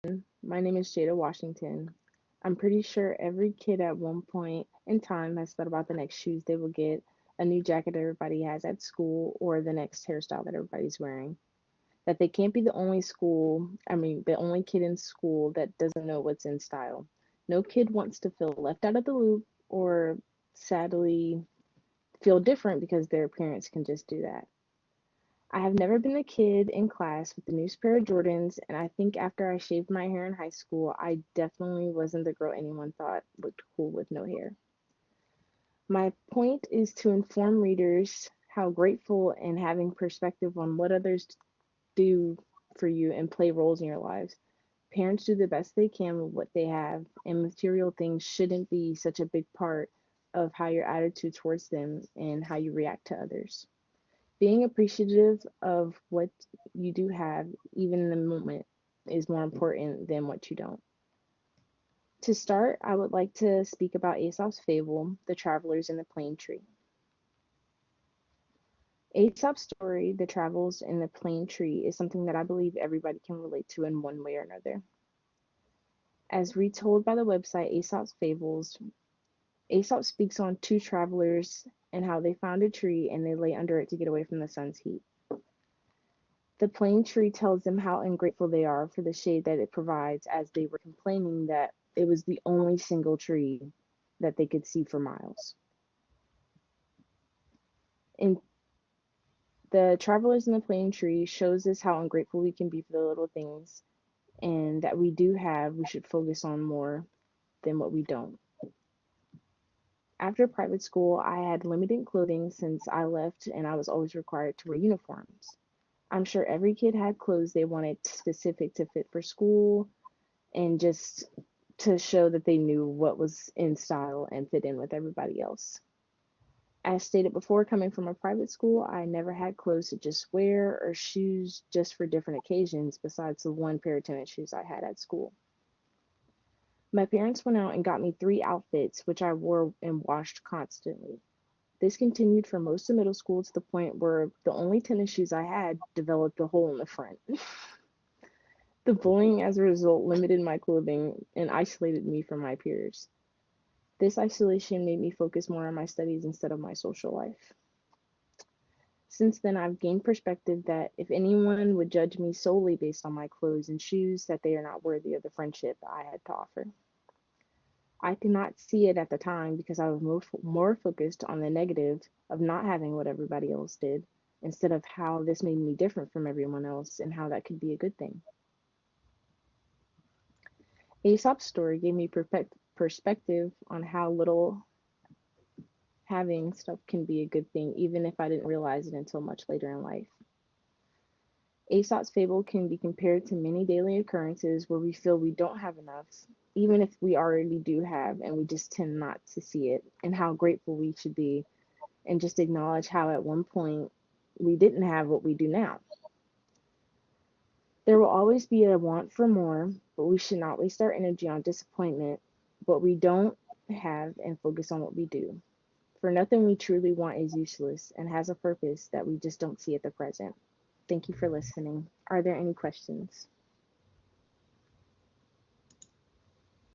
My name is Jada Washington. I'm pretty sure every kid at one point in time has thought about the next shoes they will get, a new jacket everybody has at school, or the next hairstyle that everybody's wearing. That they can't be the only kid in school that doesn't know what's in style. No kid wants to feel left out of the loop or sadly feel different because their parents can just do that. I have never been the kid in class with the newest pair of Jordans, and I think after I shaved my hair in high school, I definitely wasn't the girl anyone thought looked cool with no hair. My point is to inform readers how grateful and having perspective on what others do for you and play roles in your lives. Parents do the best they can with what they have, and material things shouldn't be such a big part of how your attitude towards them and how you react to others. Being appreciative of what you do have, even in the moment, is more important than what you don't. To start, I would like to speak about Aesop's fable, The Travelers in the Plane Tree. Aesop's story, The Travels in the Plane Tree, is something that I believe everybody can relate to in one way or another. As retold by the website Aesop's Fables, Aesop speaks on two travelers and how they found a tree and they lay under it to get away from the sun's heat. The plane tree tells them how ungrateful they are for the shade that it provides, as they were complaining that it was the only single tree that they could see for miles. And the Travelers in the Plane Tree shows us how ungrateful we can be for the little things and that we do have, we should focus on more than what we don't. After private school, I had limited clothing since I left and I was always required to wear uniforms. I'm sure every kid had clothes they wanted specific to fit for school and just to show that they knew what was in style and fit in with everybody else. As stated before, coming from a private school, I never had clothes to just wear or shoes just for different occasions besides the one pair of tennis shoes I had at school. My parents went out and got me three outfits, which I wore and washed constantly. This continued for most of middle school to the point where the only tennis shoes I had developed a hole in the front. The bullying as a result limited my clothing and isolated me from my peers. This isolation made me focus more on my studies instead of my social life. Since then, I've gained perspective that if anyone would judge me solely based on my clothes and shoes, that they are not worthy of the friendship I had to offer. I could not see it at the time because I was more focused on the negative of not having what everybody else did instead of how this made me different from everyone else and how that could be a good thing. Aesop's story gave me perspective on how little having stuff can be a good thing, even if I didn't realize it until much later in life. Aesop's fable can be compared to many daily occurrences where we feel we don't have enough, even if we already do have, and we just tend not to see it, and how grateful we should be, and just acknowledge how at one point we didn't have what we do now. There will always be a want for more, but we should not waste our energy on disappointment, what we don't have, and focus on what we do. For nothing we truly want is useless and has a purpose that we just don't see at the present. Thank you for listening. Are there any questions?